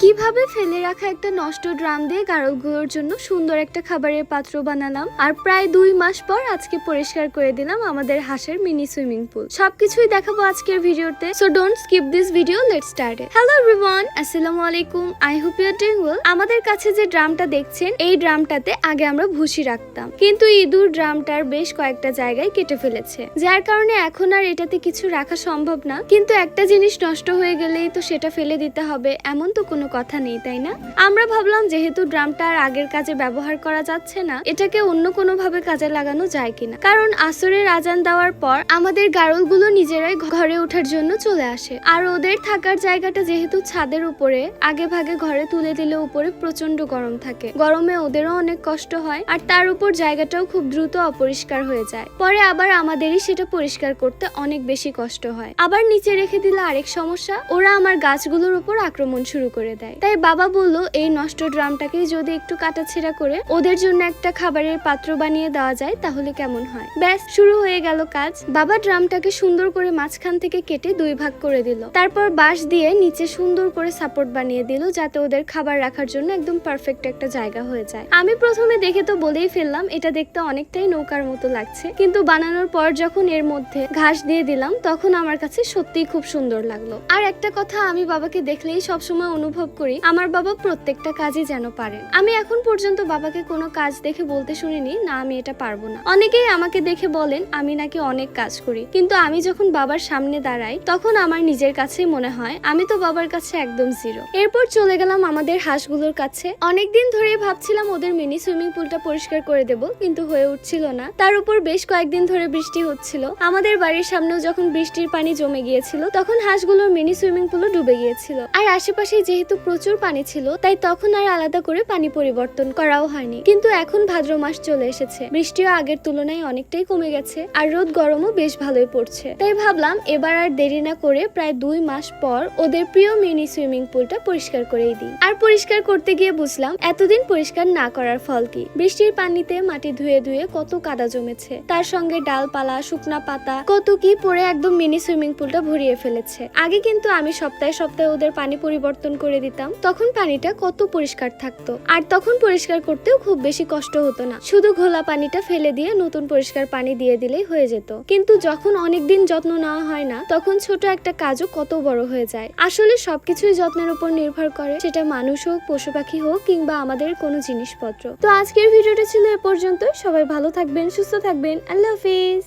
কিভাবে ফেলে রাখা একটা নষ্ট ড্রাম দিয়ে গাড়লগুলোর জন্য সুন্দর একটা খাবারের পাত্র বানালাম, আর প্রায় 2 মাস পর আজকে পরিষ্কার করে দিলাম আমাদের হাঁসের মিনি সুইমিং পুল। সবকিছুই দেখাবো আজকের ভিডিওতে, so don't skip this video, let's start it. Hello everyone, আসসালামু আলাইকুম, I hope you are doing well. আমাদের কাছে যে ড্রামটা দেখছেন, এই ড্রামটাতে আগে আমরা ভুসি রাখতাম, কিন্তু ইঁদুর ড্রামটার বেশ কয়েকটা জায়গায় কেটে ফেলেছে, যার কারণে এখন আর এটাতে কিছু রাখা সম্ভব না। কিন্তু একটা জিনিস নষ্ট হয়ে গেলেই তো সেটা ফেলে দিতে হবে, এমন তো কোনো কথা নেই, তাই না? আমরা ভাবলাম যেহেতু ড্রামটা আর আগের কাজে ব্যবহার করা যাচ্ছে না, এটাকে অন্য কোনো ভাবে কাজে লাগানো যায় কিনা। কারণ আসরের আজান দেওয়ার পর আমাদের গাড়লগুলো নিজেরাই ঘরে ওঠার জন্য চলে আসে, আর ওদের থাকার জায়গাটা যেহেতু ছাদের উপরে, আগে ভাগে ঘরে তুলে দিলে উপরে প্রচন্ড গরম থাকে, গরমে ওদেরও অনেক কষ্ট হয়, আর তার উপর জায়গাটাও খুব দ্রুত অপরিষ্কার হয়ে যায়। পরে আবার আমাদেরই সেটা পরিষ্কার করতে অনেক বেশি কষ্ট হয়। আবার নিচে রেখে দিলে আরেক সমস্যা, ওরা আমার গাছগুলোর উপর আক্রমণ শুরু করে দেয়। তাই বাবা বলল এই নষ্ট ড্রামটাকে যদি একটু কাটাছেঁড়া করে ওদের জন্য একটা খাবারের পাত্র বানিয়ে দেওয়া যায় তাহলে কেমন হয়। ব্যাস শুরু হয়ে গেল কাজ। বাবা ড্রামটাকে সুন্দর করে মাঝখান থেকে কেটে 2 ভাগ করে দিল, তারপর বাঁশ দিয়ে নিচে সুন্দর করে সাপোর্ট বানিয়ে দিল, যাতে ওদের খাবার রাখার জন্য একদম পারফেক্ট একটা জায়গা হয়ে যায়। আমি প্রথমে দেখে তো বলেই ফেললাম এটা দেখতে অনেকটাই নৌকার মতো লাগছে, কিন্তু বানানোর পর যখন এর মধ্যে ঘাস দিয়ে দিলাম তখন আমার কাছে সত্যিই খুব সুন্দর লাগলো। আর একটা কথা আমি বাবাকে দেখলেই সবসময় অনুভব করি, আমার বাবা প্রত্যেকটা কাজই যেন পারেন। আমি এখন পর্যন্ত বাবাকে কোনো কাজ দেখে বলতে শুনিনি না আমি এটা পারবো না। অনেকেই আমাকে দেখে বলেন আমি নাকি অনেক কাজ করি, কিন্তু আমি যখন বাবার সামনে দাঁড়াই তখন আমার নিজের কাছেই মনে হয় আমি তো বাবার কাছে একদম জিরো। এরপর চলে গেলাম আমাদের হাঁসগুলোর কাছে। অনেকদিন ধরেই ভাবছিলাম ওদের মিনি সুইমিং পুলটা পরিষ্কার করে দেব, কিন্তু হয়ে উঠছিল না। তার উপর বেশ কয়েকদিন ধরে বৃষ্টি হচ্ছিল। আমাদের বাড়ির সামনেও যখন বৃষ্টির পানি জমে গিয়েছিল তখন হাঁসগুলোর মিনি সুইমিং পুলও ডুবে গিয়েছিল, আর আশেপাশে যেহেতু প্রচুর পানি ছিল তাই তখন আর আলাদা করে পানি পরিবর্তন করাও হয়নি। কিন্তু এখন ভাদ্র মাস চলে এসেছে, বৃষ্টিও আগের তুলনায় অনেকটাই কমে গেছে, আর রোদ গরমও বেশ ভালোই পড়ছে। তাই ভাবলাম এবার আর দেরি না করে প্রায় 2 মাস পর ওদের প্রিয় মিনি সুইমিং পুলটা পরিষ্কার করেই দিই। আর পরিষ্কার করতে গিয়ে বুঝলাম এতদিন পরিষ্কার না করার ফল কি। বৃষ্টির পানিতে মাটি ধুয়ে ধুয়ে কত কাদা জমেছে, তার সঙ্গে ডালপালা, শুকনা পাতা, কত কি পরে একদম মিনি সুইমিং পুলটা ভরিয়ে ফেলেছে। আগে কিন্তু আমি সপ্তাহে সপ্তাহে ওদের পানি পরিবর্তন করে দিতাম, তখন পানিটা কত পরিষ্কার থাকতো, আর তখন পরিষ্কার করতেও খুব বেশি কষ্ট হতো না। শুধু ঘোলা পানিটা ফেলে দিয়ে নতুন পরিষ্কার পানি দিয়ে দিলেই হয়ে যেত। কিন্তু যখন অনেকদিন যত্ন নেওয়া হয় না, তখন ছোট একটা কাজও কত বড় হয়ে যায়। আসলে সবকিছুই যত্নের উপর নির্ভর করে, সেটা মানুষ হোক, পশু পাখি হোক, কিংবা আমাদের কোনো জিনিসপত্র। তো আজকের ভিডিওটা ছিল এ পর্যন্ত। সবাই ভালো থাকবেন, সুস্থ থাকবেন, আল্লাহ হাফিজ।